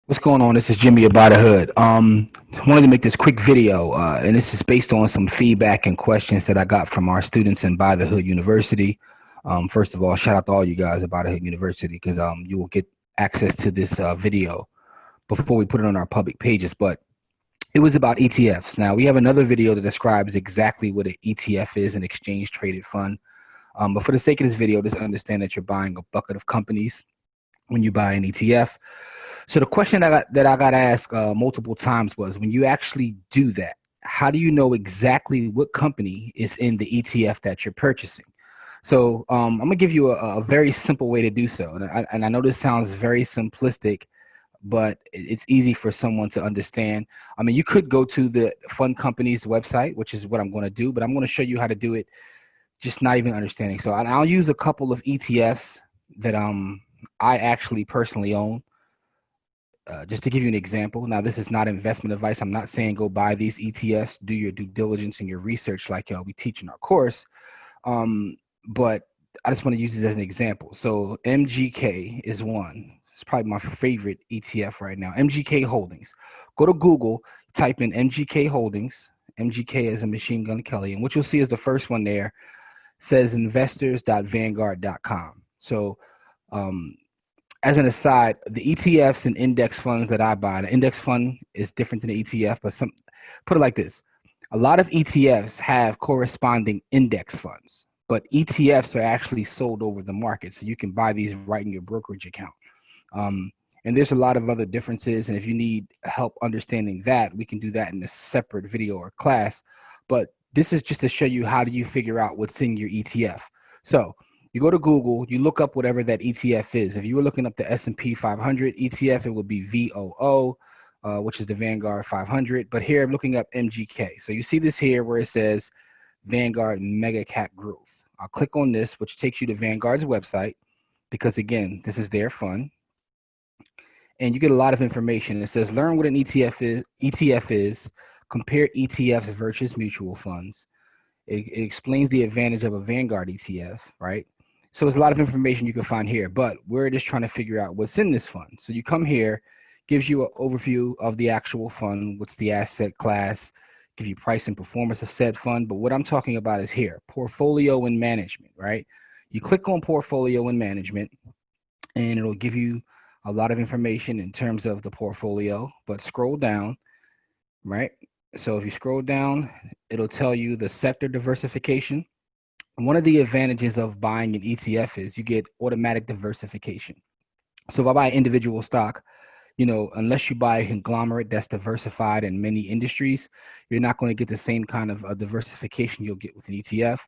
What's going on? This is Jimmy about the Hood. Wanted to make this quick video, and this is based on some feedback and questions that I got from our students in By the Hood University. First of all, shout out to all you guys at By the Hood University because you will get access to this video before we put it on our public pages. But it was about ETFs. Now we have another video that describes exactly what an ETF is, an exchange traded fund. But for the sake of this video, just understand that you're buying a bucket of companies when you buy an ETF. So the question that I got asked multiple times was, when you actually do that, how do you know exactly what company is in the ETF that you're purchasing? So I'm gonna give you a very simple way to do so, and I know this sounds very simplistic, but it's easy for someone to understand. I mean, you could go to the fund company's website, which is what I'm going to do, but I'm going to show you how to do it, just not even understanding. So I'll use a couple of ETFs that I actually personally own. Just to give you an example, now this is not investment advice. I'm not saying go buy these ETFs. Do your due diligence and your research like we teach in our course. But I just want to use this as an example. So MGK is one. It's probably my favorite ETF right now. MGK Holdings. Go to Google, type in MGK Holdings. MGK is a Machine Gun Kelly. And what you'll see is the first one there says investors.vanguard.com. So as an aside, the ETFs and index funds that I buy, the index fund is different than the ETF, but put it like this. A lot of ETFs have corresponding index funds, but ETFs are actually sold over the market. So you can buy these right in your brokerage account. And there's a lot of other differences. And if you need help understanding that, we can do that in a separate video or class. But this is just to show you how do you figure out what's in your ETF. So you go to Google, you look up whatever that ETF is. If you were looking up the S&P 500 ETF, it would be VOO, which is the Vanguard 500. But here I'm looking up MGK. So you see this here where it says Vanguard Mega Cap Growth. I'll click on this, which takes you to Vanguard's website, because again, this is their fund. And you get a lot of information. It says learn what an ETF is, compare ETFs versus mutual funds. It explains the advantage of a Vanguard ETF, right? So there's a lot of information you can find here, but we're just trying to figure out what's in this fund. So you come here, gives you an overview of the actual fund, what's the asset class, give you price and performance of said fund. But what I'm talking about is here, portfolio and management, right? You click on portfolio and management, and it'll give you a lot of information in terms of the portfolio, but scroll down, right? So if you scroll down, it'll tell you the sector diversification. One of the advantages of buying an ETF is you get automatic diversification. So if I buy individual stock, unless you buy a conglomerate that's diversified in many industries, you're not going to get the same kind of diversification you'll get with an ETF.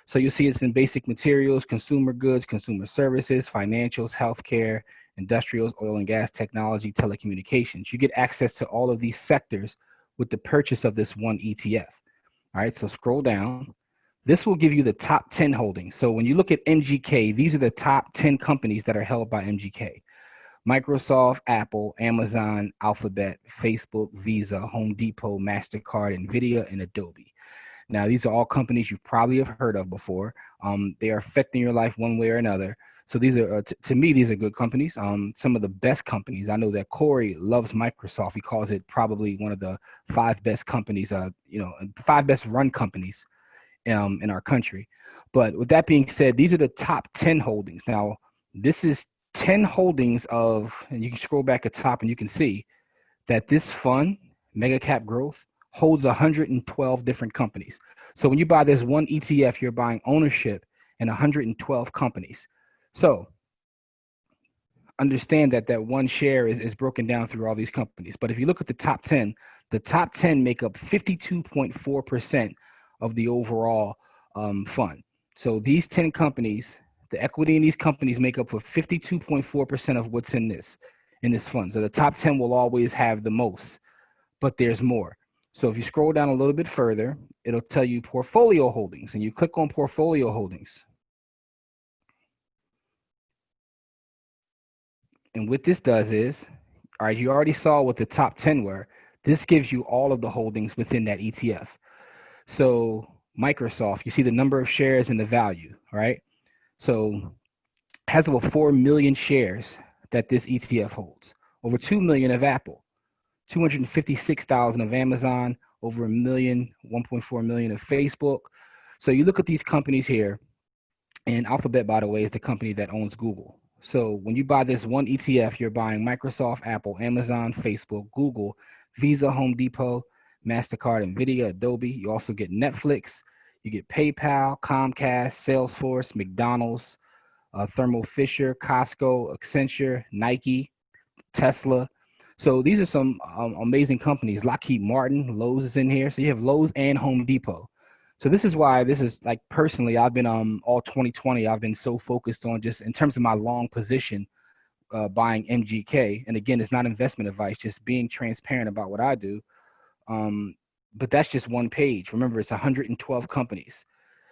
So you'll see it's in basic materials, consumer goods, consumer services, financials, healthcare, industrials, oil and gas, technology, telecommunications. You get access to all of these sectors with the purchase of this one ETF. All right, so scroll down. This will give you the top 10 holdings. So when you look at MGK, these are the top 10 companies that are held by MGK. Microsoft, Apple, Amazon, Alphabet, Facebook, Visa, Home Depot, MasterCard, NVIDIA, and Adobe. Now, these are all companies you probably have heard of before. They are affecting your life one way or another. So these are, to me, these are good companies. Some of the best companies. I know that Corey loves Microsoft. He calls it probably one of the 5 best companies, 5 best run companies in our country. But with that being said, these are the top 10 holdings. Now, this is 10 holdings of, and you can scroll back at top and you can see that this fund, Mega Cap Growth, holds 112 different companies. So when you buy this one ETF, you're buying ownership in 112 companies. So understand that that one share is broken down through all these companies. But if you look at the top 10 make up 52.4% of the overall fund. So these 10 companies, the equity in these companies make up for 52.4% of what's in this fund. So the top 10 will always have the most, but there's more. So if you scroll down a little bit further, it'll tell you portfolio holdings, and you click on portfolio holdings. And what this does is, all right, you already saw what the top 10 were. This gives you all of the holdings within that ETF. So Microsoft, you see the number of shares and the value, right? So has over 4 million shares that this ETF holds. over 2 million of Apple, 256,000 of Amazon, over 1.4 million of Facebook. So you look at these companies here, and Alphabet, by the way, is the company that owns Google. So when you buy this one ETF, you're buying Microsoft, Apple, Amazon, Facebook, Google, Visa, Home Depot, MasterCard, NVIDIA, Adobe. You also get Netflix, you get PayPal, Comcast, Salesforce, McDonald's, Thermo Fisher, Costco, Accenture, Nike, Tesla. So these are some amazing companies. Lockheed Martin, Lowe's is in here. So you have Lowe's and Home Depot. So this is why this is like, personally, I've been all 2020, I've been so focused on, just in terms of my long position, buying MGK. And again, it's not investment advice, just being transparent about what I do. But that's just one page. Remember, it's 112 companies.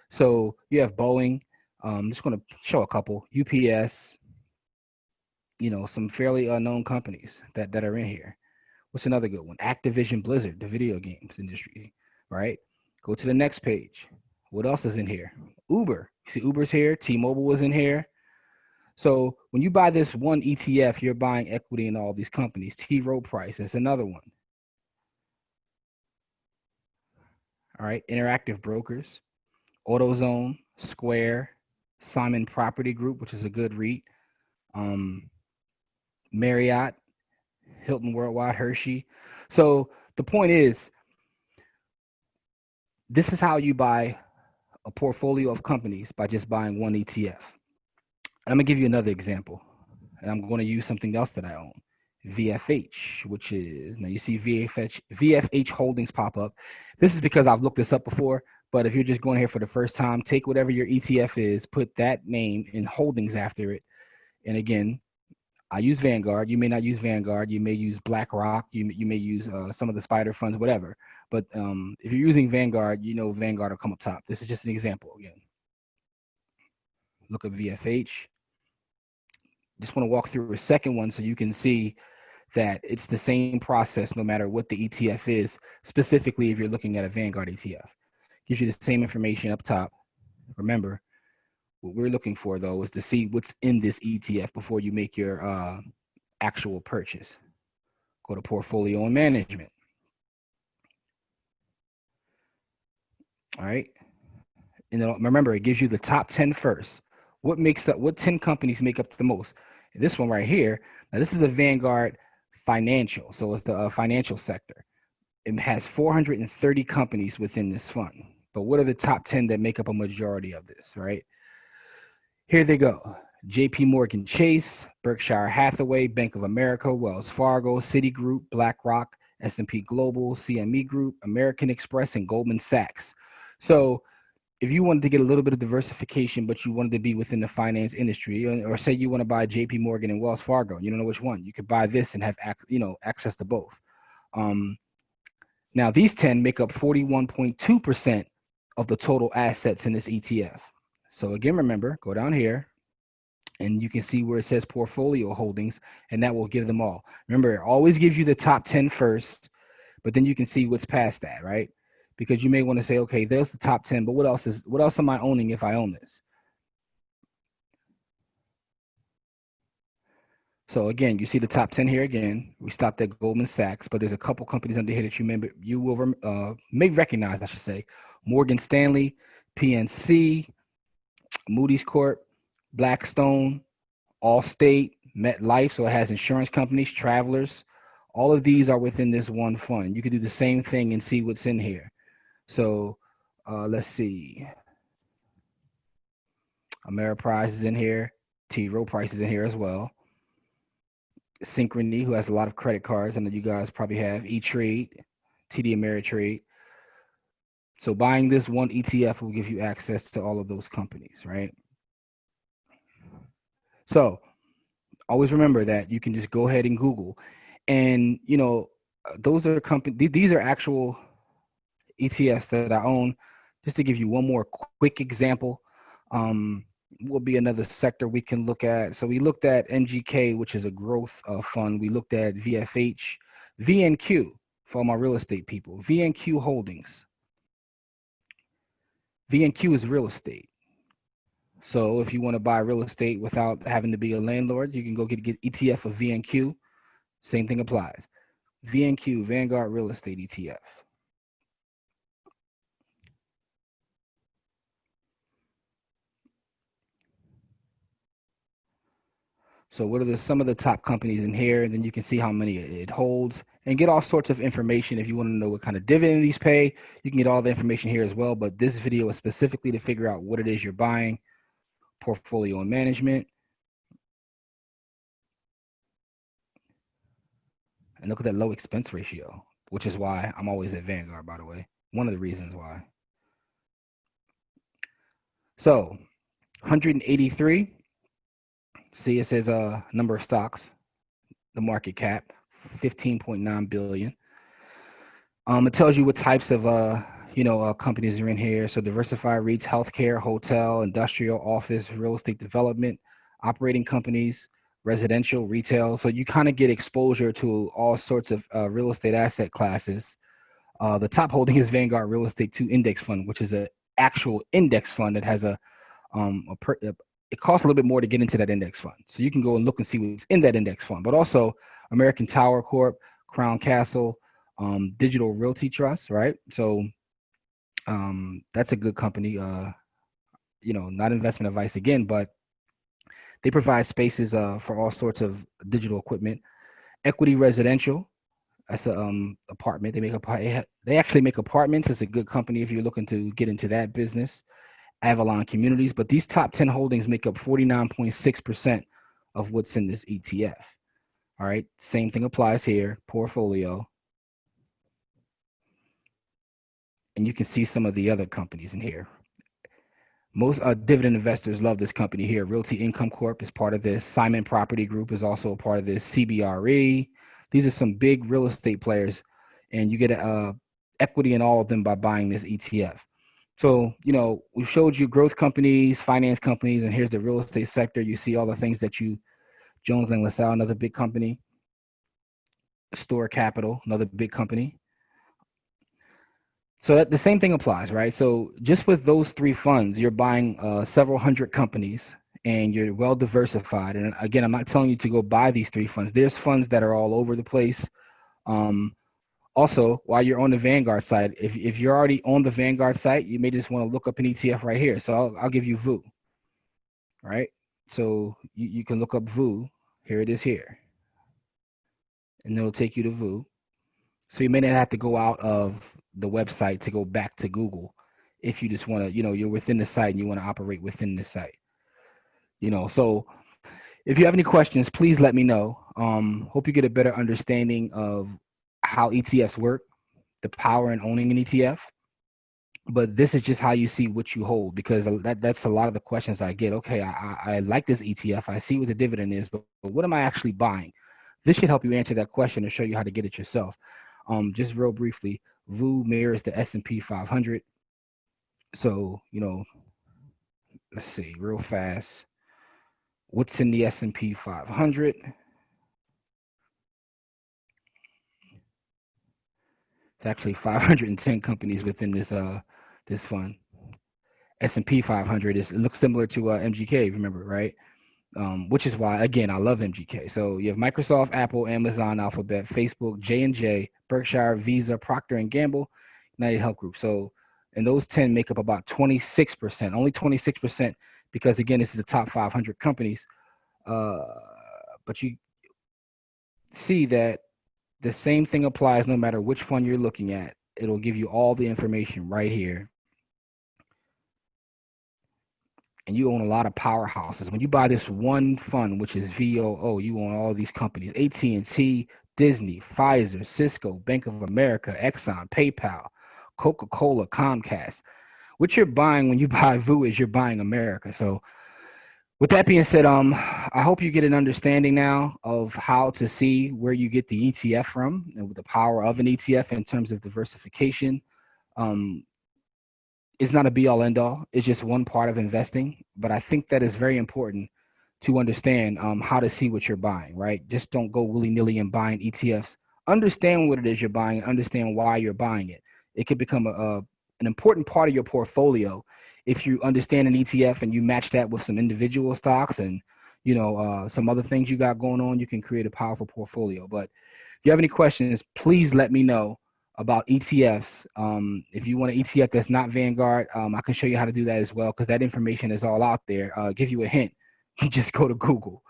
So you have Boeing. I'm just going to show a couple. UPS, some fairly unknown companies that are in here. What's another good one? Activision Blizzard, the video games industry, right? Go to the next page. What else is in here? Uber. You see Uber's here. T-Mobile was in here. So when you buy this one ETF, you're buying equity in all these companies. T. Rowe Price is another one. All right. Interactive Brokers, AutoZone, Square, Simon Property Group, which is a good REIT. Marriott, Hilton Worldwide, Hershey. So the point is, this is how you buy a portfolio of companies, by just buying one ETF. And I'm going to give you another example. And I'm going to use something else that I own. VFH, which is, now you see VFH Holdings pop up. This is because I've looked this up before, but if you're just going here for the first time, take whatever your ETF is, put that name in holdings after it. And again, I use Vanguard. You may not use Vanguard. You may use BlackRock. You may use some of the spider funds, whatever. But if you're using Vanguard, Vanguard will come up top. This is just an example again. Look at VFH. Just want to walk through a second one so you can see that it's the same process no matter what the ETF is, specifically if you're looking at a Vanguard ETF. Gives you the same information up top. Remember, what we're looking for, though, is to see what's in this ETF before you make your actual purchase. Go to Portfolio and Management. All right. And remember, it gives you the top 10 first. What 10 companies make up the most? This one right here, now this is a Vanguard Financial. So it's the financial sector. It has 430 companies within this fund. But what are the top 10 that make up a majority of this, right? Here they go. JP Morgan Chase, Berkshire Hathaway, Bank of America, Wells Fargo, Citigroup, BlackRock, S&P Global, CME Group, American Express, and Goldman Sachs. So if you wanted to get a little bit of diversification, but you wanted to be within the finance industry, or say you want to buy JP Morgan and Wells Fargo, you don't know which one, you could buy this and have access to both. Now these 10 make up 41.2% of the total assets in this ETF. So again, remember, go down here and you can see where it says portfolio holdings, and that will give them all. Remember, it always gives you the top 10 first, but then you can see what's past that, right? Because you may want to say, okay, there's the top 10, but what else am I owning if I own this? So again, you see the top 10 here again. We stopped at Goldman Sachs, but there's a couple companies under here that you will may recognize, I should say. Morgan Stanley, PNC, Moody's Corp, Blackstone, Allstate, MetLife, so it has insurance companies, Travelers. All of these are within this one fund. You could do the same thing and see what's in here. So let's see. Ameriprise is in here. T. Rowe Price is in here as well. Synchrony, who has a lot of credit cards, and you guys probably have E-Trade, TD Ameritrade. So buying this one ETF will give you access to all of those companies, right? So always remember that you can just go ahead and Google, and those are these are actual ETFs that I own. Just to give you one more quick example, will be another sector we can look at. So we looked at MGK, which is a growth fund. We looked at VFH, VNQ for all my real estate people. VNQ Holdings. VNQ is real estate. So if you want to buy real estate without having to be a landlord, you can go get ETF of VNQ. Same thing applies. VNQ, Vanguard Real Estate ETF. So what are some of the top companies in here? And then you can see how many it holds and get all sorts of information. If you want to know what kind of dividend these pay, you can get all the information here as well. But this video is specifically to figure out what it is you're buying, portfolio and management. And look at that low expense ratio, which is why I'm always at Vanguard, by the way. One of the reasons why. So 183. See, it says number of stocks, the market cap, 15.9 billion. It tells you what types of companies are in here. So diversified REITs, healthcare, hotel, industrial, office, real estate development, operating companies, residential, retail. So you kind of get exposure to all sorts of real estate asset classes. The top holding is Vanguard Real Estate 2 Index Fund, which is an actual index fund that has it costs a little bit more to get into that index fund. So you can go and look and see what's in that index fund. But also American Tower Corp, Crown Castle, Digital Realty Trust, right? So that's a good company. Not investment advice again, but they provide spaces for all sorts of digital equipment. Equity Residential, that's a apartment. They actually make apartments. It's a good company if you're looking to get into that business. Avalon Communities, but these top 10 holdings make up 49.6% of what's in this ETF. All right, same thing applies here, portfolio. And you can see some of the other companies in here. Most dividend investors love this company here. Realty Income Corp is part of this. Simon Property Group is also a part of this. CBRE. These are some big real estate players, and you get equity in all of them by buying this ETF. So, we showed you growth companies, finance companies, and here's the real estate sector. You see all the things that Jones Lang LaSalle, another big company. Store Capital, another big company. So the same thing applies, right? So just with those three funds, you're buying several hundred companies and you're well diversified. And again, I'm not telling you to go buy these three funds. There's funds that are all over the place. Also, while you're on the Vanguard side, if you're already on the Vanguard site, you may just want to look up an ETF right here. So I'll give you VU, right? So you can look up VU. Here it is here. And it'll take you to VU. So you may not have to go out of the website to go back to Google if you just want to, you're within the site and you want to operate within the site. So if you have any questions, please let me know. Hope you get a better understanding of how ETFs work, the power in owning an ETF. But this is just how you see what you hold, because that's a lot of the questions I get. Okay, I like this ETF. I see what the dividend is, but what am I actually buying? This should help you answer that question and show you how to get it yourself. Just real briefly, VU mirrors the S&P 500. So, let's see real fast. What's in the S&P 500? It's actually 510 companies within this fund. S&P 500 it looks similar to MGK, remember, right? Which is why, again, I love MGK. So you have Microsoft, Apple, Amazon, Alphabet, Facebook, J&J, Berkshire, Visa, Procter & Gamble, United Health Group. So, and those 10 make up about 26%, only 26%, because again, this is the top 500 companies. But you see that the same thing applies no matter which fund you're looking at. It'll give you all the information right here. And you own a lot of powerhouses. When you buy this one fund, which is VOO, you own all these companies: AT&T, Disney, Pfizer, Cisco, Bank of America, Exxon, PayPal, Coca-Cola, Comcast. What you're buying when you buy VOO is you're buying America. So with that being said, I hope you get an understanding now of how to see where you get the ETF from and with the power of an ETF in terms of diversification. It's not a be-all, end-all. It's just one part of investing. But I think that is very important to understand how to see what you're buying, right? Just don't go willy-nilly and buying ETFs. Understand what it is you're buying and understand why you're buying it. It could become an important part of your portfolio if you understand an ETF and you match that with some individual stocks and some other things you got going on, you can create a powerful portfolio. But if you have any questions, please let me know about ETFs. If you want an ETF that's not Vanguard, I can show you how to do that as well, because that information is all out there. Give you a hint. Just go to Google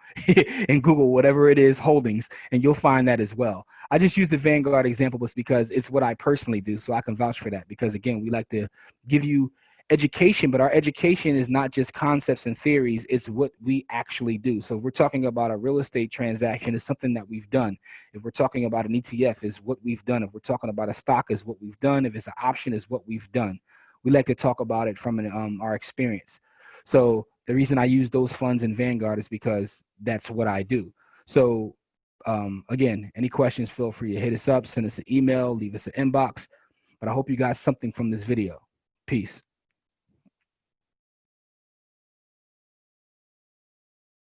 and Google whatever it is, holdings, and you'll find that as well. I just use the Vanguard example was because it's what I personally do, so I can vouch for that, because again, we like to give you education, but our education is not just concepts and theories, it's what we actually do. So if we're talking about a real estate transaction, it's something that we've done. If we're talking about an ETF, is what we've done. If we're talking about a stock, is what we've done. If it's an option, is what we've done. We like to talk about it from our experience. So the reason I use those funds in Vanguard is because that's what I do. So again, any questions, feel free to hit us up, send us an email, leave us an inbox. But I hope you got something from this video. Peace.